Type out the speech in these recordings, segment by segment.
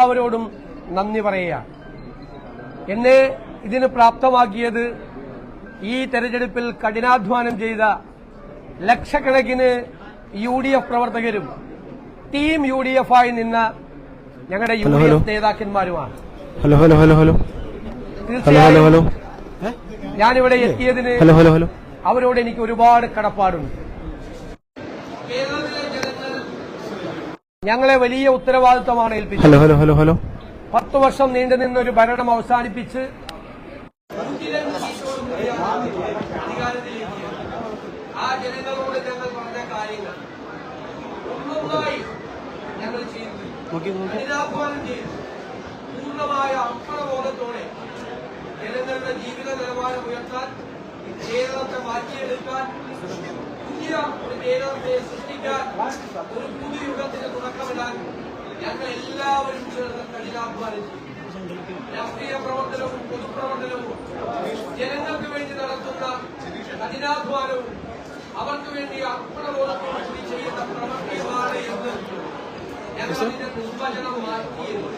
എല്ലാവരോടും നന്ദി പറയുക. എന്നെ ഇതിന് പ്രാപ്തമാക്കിയത് ഈ തെരഞ്ഞെടുപ്പിൽ കഠിനാധ്വാനം ചെയ്ത ലക്ഷക്കണക്കിന് UDF പ്രവർത്തകരും ടീം UDF ആയി നിന്ന ഞങ്ങളുടെ UDF നേതാക്കന്മാരുമാണ്. തീർച്ചയായും ഞാനിവിടെ എത്തിയതിന് അവരോട് എനിക്ക് ഒരുപാട് കടപ്പാടുണ്ട്. ഞങ്ങളെ വലിയ ഉത്തരവാദിത്തമാണ് ഏൽപ്പിച്ചത്. 10 വർഷം നീണ്ടുനിന്നൊരു ഭരണം അവസാനിപ്പിച്ച് ആ ജനങ്ങളോട് ഞങ്ങൾ പറഞ്ഞ കാര്യങ്ങൾ ഒന്നൊന്നായി ഞങ്ങൾ ചെയ്തു, കഠിനാധ്വാനം ചെയ്തു, പൂർണ്ണമായ അർപ്പണബോധത്തോടെ ജനങ്ങളുടെ ജീവിത നിലവാരം ഉയർത്താൻ, കേരളത്തെ മാറ്റിയെടുക്കാൻ, പുതിയ ഒരു കേരളത്തെ സൃഷ്ടിക്കാൻ, ഒരു പുതിയ യുഗത്തിന് തുടക്കമിടാൻ ഞങ്ങൾ എല്ലാവരും ചേർന്ന് കഠിനാധ്വാനം ചെയ്യും. രാഷ്ട്രീയ പ്രവർത്തനവും പൊതുപ്രവർത്തനവും ജനങ്ങൾക്ക് വേണ്ടി നടത്തുന്ന കഠിനാധ്വാനവും അവർക്ക് വേണ്ടി അർപ്പണബോധത്തോടു കൂടി ചെയ്യുന്ന പ്രവർത്തനമാണ് എന്ന് ഞങ്ങളതിന്റെ നിർവചനം മാറ്റിയിരുന്നു.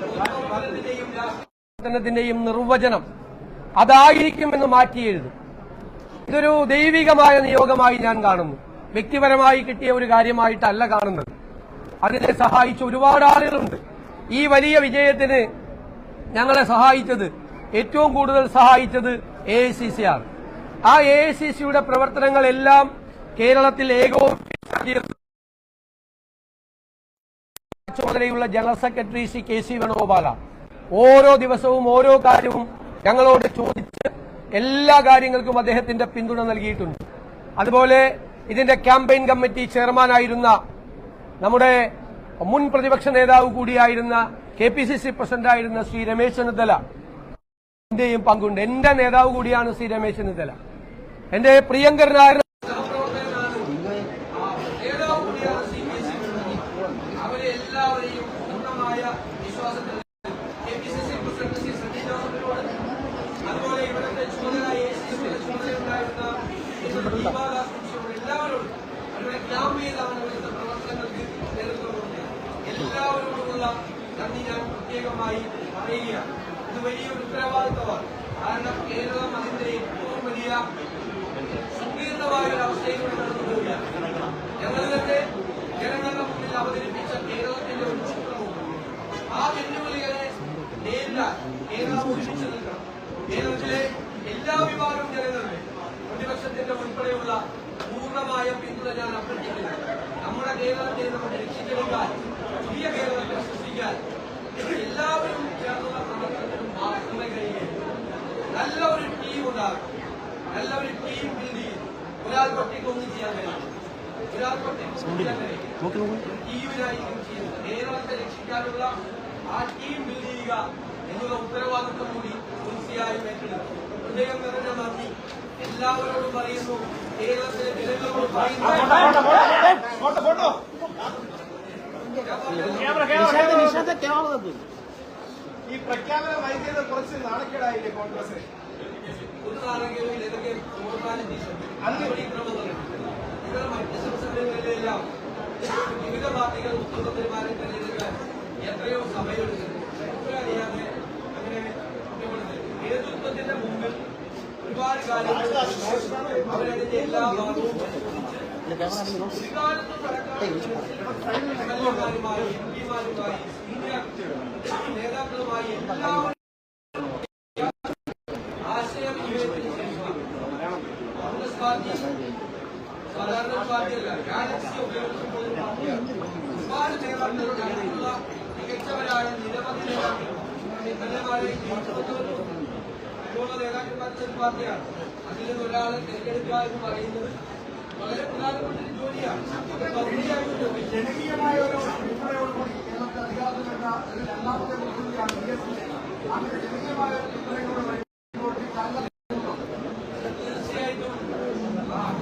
പൊതുപ്രവർത്തനത്തിന്റെയും രാഷ്ട്രീയത്തിന്റെയും നിർവചനം അതായിരിക്കുമെന്ന് മാറ്റിയെഴുതും. ഇതൊരു ദൈവികമായ നിയോഗമായി ഞാൻ കാണുന്നു. വ്യക്തിപരമായി കിട്ടിയ ഒരു കാര്യമായിട്ടല്ല കാണുന്നത്. അതിനെ സഹായിച്ച ഒരുപാട് ആളുകളുണ്ട്. ഈ വലിയ വിജയത്തിന് ഞങ്ങളെ സഹായിച്ചത്, ഏറ്റവും കൂടുതൽ സഹായിച്ചത് AICC ആണ്. ആ AICCയുടെ പ്രവർത്തനങ്ങളെല്ലാം കേരളത്തിൽ ചുമതലയുള്ള general secretary Shri KC Venugopala ഓരോ ദിവസവും ഓരോ കാര്യവും ഞങ്ങളോട് ചോദിച്ച് എല്ലാ കാര്യങ്ങൾക്കും അദ്ദേഹത്തിന്റെ പിന്തുണ നൽകിയിട്ടുണ്ട്. അതുപോലെ ഇതിന്റെ ക്യാമ്പയിൻ കമ്മിറ്റി ചെയർമാനായിരുന്ന നമ്മുടെ മുൻ പ്രതിപക്ഷ നേതാവ് കൂടിയായിരുന്ന KPCC പ്രസിഡന്റായിരുന്ന ശ്രീ രമേശ് ചെന്നിത്തല എന്റെയും പങ്കുണ്ട്. എന്റെ നേതാവ് കൂടിയാണ് ശ്രീ രമേശ് ചെന്നിത്തല. എന്റെ പ്രിയങ്കരനായ അവരെ എല്ലാവരെയും പൂർണ്ണമായ വിശ്വാസത്തിൽ KPCC പ്രസിഡന്റ് ശ്രീ സണ്ണി ജോസഫിനോട്, അതുപോലെ ഇവിടുത്തെ ചുമതലയുണ്ടായിരുന്ന എല്ലാവരോടും, അവരുടെ ഗ്രാമീണ പ്രവർത്തനങ്ങൾക്ക് നേതൃത്വം കൊടുത്ത എല്ലാവരോടുമുള്ള നന്ദി ഞാൻ പ്രത്യേകമായി പറയുകയാണ്. ഇത് വലിയൊരു ഉത്തരവാദിത്തമാണ്. കാരണം കേരളം അതിന്റെ ഏറ്റവും വലിയ സങ്കീർണമായ ഒരു അവസ്ഥയിലൂടെ കടന്നു പോവുകയാണ്. ഞങ്ങൾ തന്നെ ജനങ്ങളുടെ മുന്നിൽ അവതരിപ്പിച്ച കേരളത്തിന്റെ ഒരു ചിത്രവും ആ വെല്ലുവിളികളെ നേരിടാൻ കേരളം ഒരുമിച്ച് നിൽക്കണം. കേരളത്തിലെ എല്ലാ വിഭാഗം ജനങ്ങളുടെ പ്രതിപക്ഷത്തിന്റെ ഉൾപ്പെടെയുള്ള പൂർണ്ണമായ പിന്തുണ ഞാൻ അഭ്യർത്ഥിക്കുന്നു. നമ്മുടെ കേരളത്തെ നമുക്ക് രക്ഷിച്ചെടുക്കാൻ, പുതിയ കേരളത്തെ സൃഷ്ടിക്കാൻ എല്ലാവരും ചേർന്നുള്ള പ്രവർത്തനത്തിനും മാത്രമേ കഴിയുകയുള്ളൂ. നല്ല ഒരു ടീം ഉണ്ടാകും, നല്ല ഒരു ടീം ബിൽഡ് ചെയ്യും. ഒരാൾക്ക് ഒറ്റയ്ക്കൊന്നും ചെയ്യാൻ കഴിയും, ഒരാൾക്ക് ഒറ്റയ്ക്കൊന്നും ചെയ്യാൻ കഴിയും. ടീമിനായിരിക്കും ചെയ്യുന്നത്. കേരളത്തെ രക്ഷിക്കാനുള്ള ആ ടീം ബിൽഡ് ചെയ്യുക എന്നുള്ള ഉത്തരവാദിത്വം കൂടി തീർച്ചയായും ഏറ്റെടുക്കും. ഹൃദയം നിറഞ്ഞ നന്ദി എല്ലാവരോടും പറയുന്നു. കേരളത്തിലെ ജനങ്ങളോട് പറയുന്നു. ഈ പ്രഖ്യാപനം വൈകിയത് കുറച്ച് നാണക്കേടായില്ലേ കോൺഗ്രസ്? ഒരു നാണക്കേടും ഇതൊക്കെ അന്നുകൂടി പ്രവർത്തനം ഇവർ മറ്റ് സംസ്ഥാനങ്ങളിലെല്ലാം വിവിധ പാർട്ടികൾ മുഖ്യമന്ത്രിമാരെ തെരഞ്ഞെടുക്കാൻ എത്രയോ സമയമെടുക്കുന്നു. അറിയാതെ അങ്ങനെ നേതൃത്വത്തിന്റെ മുമ്പിൽ ഒരുപാട് കാര്യങ്ങൾ അവരതിന്റെ എല്ലാ ഭാഗവും എംഎൽഎമാരുമായി MP-മാരുമായി സീനിയർ നേതാക്കളുമായി എല്ലാവരും ആശയവിനിമയത്തിന് ശേഷം കോൺഗ്രസ് പാർട്ടി സാധാരണ പാർട്ടിയല്ല, ഗാലക്സി ഉപയോഗിച്ചുള്ള പാർട്ടിയാണ്. ഒരുപാട് നേതാക്കളുള്ള മികച്ചവരായ നിരവധി നേതാക്കൾ എംഎൽഎമാരെയും നേതാക്കന്മാരുടെ ഒരു പാർട്ടിയാണ്. അതിൽ നിന്നൊരാളെ തിരഞ്ഞെടുക്കുക എന്ന് പറയുന്നത് വളരെ പ്രധാനപ്പെട്ട ഒരു ജോലിയാണ്. ജനകീയമായ ഒരു പിന്തുണയോടുകൂടി കേരളത്തെ അധികാരത്തിൽ വരുന്ന ഒരു രണ്ടാമത്തെ മുഖ്യമന്ത്രിയാണ് അങ്ങനെ ജനകീയമായ പിന്തുണയോട് തീർച്ചയായിട്ടും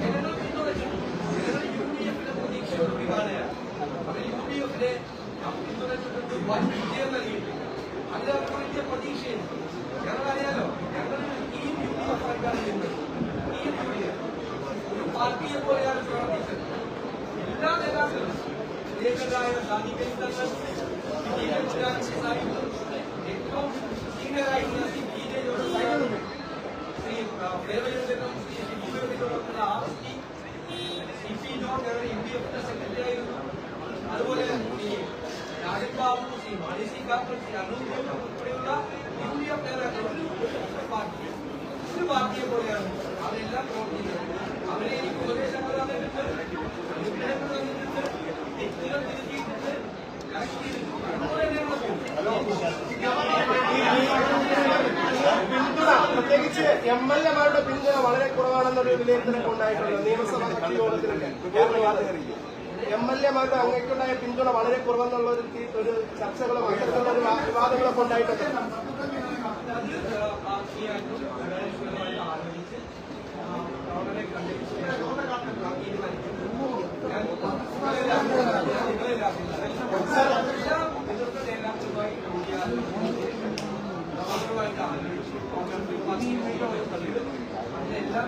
ജനങ്ങൾ പിന്തുണച്ചു. ജനങ്ങൾ UDF-ന്റെ പ്രതീക്ഷയോട് വികാരയാണ്. അവർ UDF-നെ പിന്തുണച്ചിട്ടുണ്ട്, വൻ വിജയം നൽകിയിട്ടുണ്ട്. അതിൽ അവർക്ക് വലിയ പ്രതീക്ഷയുണ്ട്. ഞങ്ങളറിയാലോ, ഞങ്ങൾ ടീം UDF ആയിട്ടാണ് ചെയ്യുന്നത്. ടീം UDF ഒരു പാർട്ടിയെ പോലെയാണ് പ്രവർത്തിച്ചത്. എല്ലാ നേതാക്കളും പ്രിയങ്കരായ സാദിഖലി തങ്ങൾ, ഏറ്റവും സീനിയറായിട്ടുള്ള ശ്രീ പി ജെ ജോസഫ് സാറും ശ്രീ പ്രേമചന്ദ്രനും ശ്രീ ഷിബുവിനോടൊപ്പമുള്ള ആർഎസ്ടി സി പി ജോൺ ഞങ്ങളുടെ UDF സെക്രട്ടറി ആയിരുന്നു. അതുപോലെ ശ്രീ രാജൻ ബാബു, ശ്രീ മാണി സി കാപ്പൻ, ശ്രീ അനൂപ് ഉൾപ്പെടെയുള്ള UDF നേതാക്കൾ ഒരു പാർട്ടിയെ പോലെയാണ് അവരെല്ലാം പ്രവർത്തിക്കുന്നത്. അവരെ എനിക്ക് ഉപദേശങ്ങൾ തന്നിട്ടുണ്ട്, അനുഗ്രഹങ്ങൾ തന്നിട്ടുണ്ട്, തെറ്റുകൾ തിരുത്തിയിട്ടുണ്ട്, കറക്റ്റ് ചെയ്തിട്ടുണ്ട്. അതുപോലെ തന്നെയാണ് പിന്തുണ, പ്രത്യേകിച്ച് MLA-മാരുടെ പിന്തുണ വളരെ കുറവാണെന്നൊരു വിലയിരുത്തലൊക്കെ ഉണ്ടായിട്ടുണ്ട്. നിയമസഭാ കക്ഷി യോഗത്തിലൊക്കെ MLA-മാരുടെ അങ്ങേക്കുണ്ടായ പിന്തുണ വളരെ കുറവെന്നുള്ള ഒരു ചർച്ചകളും അത്തരത്തിലുള്ള ഒരു വിവാദങ്ങളൊക്കെ ഉണ്ടായിട്ടുണ്ട്. ആലോചിച്ച് അവരെ കണ്ടിട്ട് നേതാക്കളുമായി അവരുമായിട്ട് ആലോചിച്ച് അതിനെല്ലാം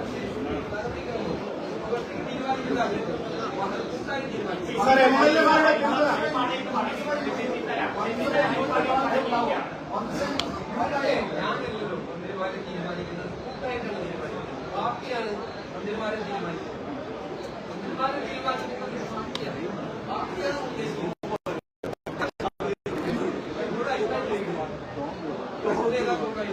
തീരുമാനിക്കുന്നതാണ്. സാർ, MLA-മാരുടെ പിന്തുണ ഞാനല്ലല്ലോ മന്ത്രിമാരെ തീരുമാനിക്കുന്നത്, കൂട്ടായിട്ടാണ് തീരുമാനിക്കുന്നത്. പാർട്ടിയാണ് മന്ത്രിമാരെ തീരുമാനിക്കുന്നത്. മന്ത്രിമാരെ തീരുമാനിക്കുന്നത് പാർട്ടിയാണ്. പാർട്ടിയാണ് ഉദ്ദേശിക്കുന്നത്. നേതാക്കളുമായി